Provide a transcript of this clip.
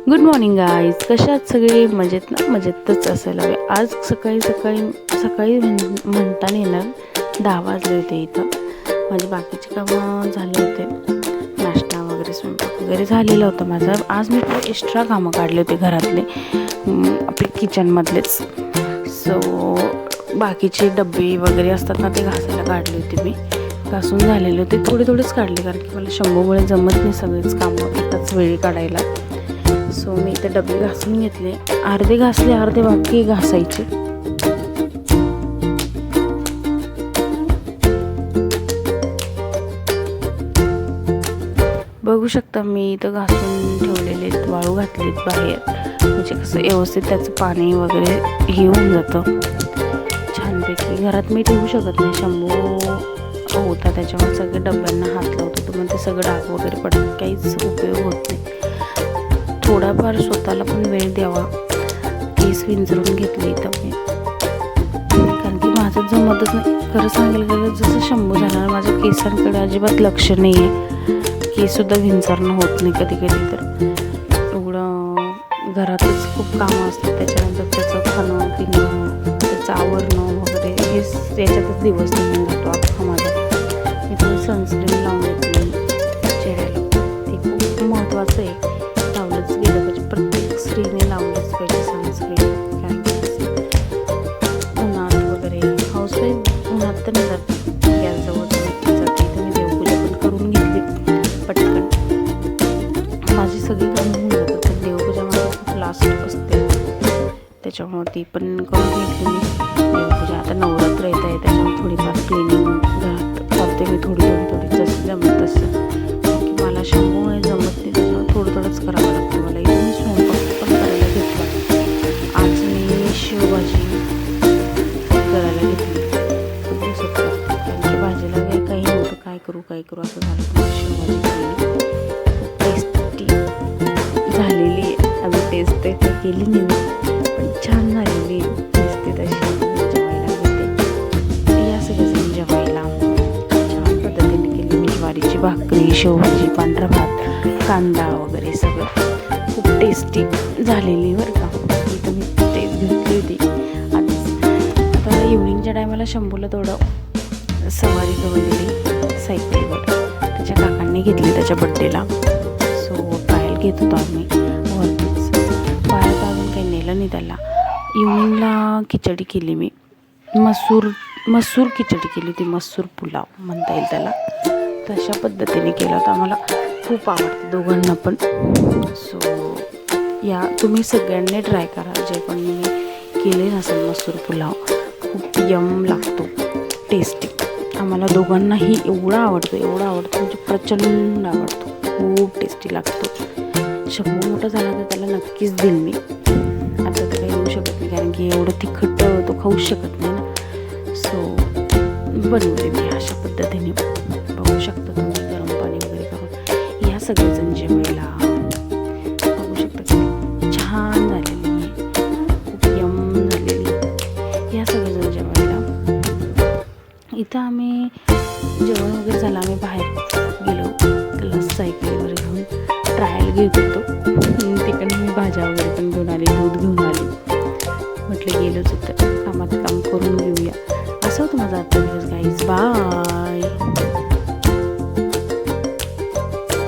Good morning guys, कशात सगळे मजेत ना? मजेतच असायला हवे. आज सकाळी म्हणताना येणार 10 वाजले होते. इथं माझे बाकीचे कामं झाले होते, नाश्ता वगैरे स्वयंपाक वगैरे झालेला होता माझा. आज मी काही एक्स्ट्रा कामं काढले होते घरातले, आपले किचनमधलेच. सो बाकीचे डबे वगैरे असतात ना, ते घासायला काढले होते. मी घासून झालेले होते, थोडेच काढले, कारण की मला शंभूमुळे जमत नाही सगळेच कामं एकाच वेळी काढायला. सो मी इथे डबे घासून घेतले, अर्धे घासले, अर्धे बाकी घासायचे. बघू शकता मी इथं घासून ठेवलेले वाळू घातलेत बाहेर, म्हणजे कसं व्यवस्थित त्याचं पाणी वगैरे हे होऊन जातं छानपैकी. घरात मी ठेवू शकत नाही, शंभू होता त्याच्यामुळे सगळे डब्यांना हात लावतो, तर मग ते सगळं डाग वगैरे पडतं, काहीच उपयोग होत नाही. थोडाफार स्वतःला पण वेळ द्यावा. केस विंचरून घेतले इथं मी, कारण की माझं जमतच नाही. खरं सांगायला गेलं, जसं शंभू झाला माझ्या केसांकडे अजिबात लक्ष नाही आहे. केससुद्धा विंचरणं होत नाही कधी कधी, तर एवढं घरातच खूप कामं असतात. त्याच्यानंतर त्याचं खाणं पिणं, त्याचं आवरणं वगैरे, हेच त्याच्यातच दिवस निघून जातो अख्खा माझा. मी थोडी सनस्क्रीन लावून घेतली चेहऱ्याला, ते खूप महत्त्वाचं आहे. लावलंच गेलं पाहिजे, प्रत्येक स्त्रीने लावलंच पाहिजे सनस्क्रीन. कारण की उन्हात वगैरे हाऊसवाईफ उन्हात तर नाही जात, गॅसजवळ जाते, तर मी देवपूजा पण करून घेतली पटकन. माझी सगळी कामं होऊन जातात, तर देवपूजा माझी खूप लास्ट असते, त्याच्यामुळे ती पण करून घेतली मी देवपूजा. आता नवरात्र येत आहे, त्याच्यामुळे थोडीफार क्लिनिंग घरात करते मी, थोडी जसं जमत तसं. मला शंभूमुळे जमत नाही, त्याच्यामुळे थोडंच करावं लागतं मला. इथे मी स्वयंपाक पण करायला घेतला. आज मी शेवभाजी करायला घेतली खूप दिवसात, कारण की भाजीला काही नव्हतं, काय करू असं झालं. शेवभाजी केली, खूप टेस्टी झालेली आहे. आम्ही टेस्ट तर केली नाही, पण छान झालेली दिसते तशी. जेवायला घेते, या सगळ्याजण जेवायला. छान पद्धतीने केली मी ज्वारीची भाकरी, शेवभाजी, पांढरा भात, कांदा वगैरे सगळं खूप टेस्टी झालेली बरं का. इथं मी टेस्ट घेतली होती आज. आता इव्हनिंगच्या टायमाला शंभूला थोडं सवारी करून दिली सायकलवर, त्याच्या काकांनी घेतली त्याच्या बड्डेला. सो ट्रायल घेत होतो आम्ही वरतीच, बाहेर अजून काही नेलं नाही त्याला. इव्हनिंगला खिचडी केली मी, मसूर खिचडी केली होती, मसूर पुलाव म्हणता येईल त्याला. तशा पद्धतीने केला होता. मला खूप आवडते दोघांना पण. सो या तुम्ही सगळ्यांनी ट्राय करा, जे पण मी केले नसेल मसूर पुलाव. खूप यम लागतो, टेस्टी. आम्हाला दोघांनाही एवढा आवडतो म्हणजे प्रचंड आवडतो, खूप टेस्टी लागतो. शंभू मोठा झाला तर त्याला नक्कीच देईन मी. आता तर काही होऊ शकत नाही, कारण की एवढं तिखट तो खाऊच शकत नाही ना. सो बनवते मी अशा पद्धतीने. बघू शकता तुम्ही, गरम पाणी वगैरे करून या सगळेजण जेवायला. बघू शकता की छान झालेली आहे, खूप यम झालेली. या सगळेजण जेवायला. इथं आम्ही जेवण वगैरे झालं, आम्ही बाहेर गेलो, त्याला सायकलीवर घेऊन ट्रायल घेत होतो. तिकडे मी भाज्या वगैरे पण घेऊन आली, दूध घेऊन आली. म्हटलं गेलोच होतं, कामात काम करून घेऊया. असं होतं माझा आजचा दिवस गाईज. बाय.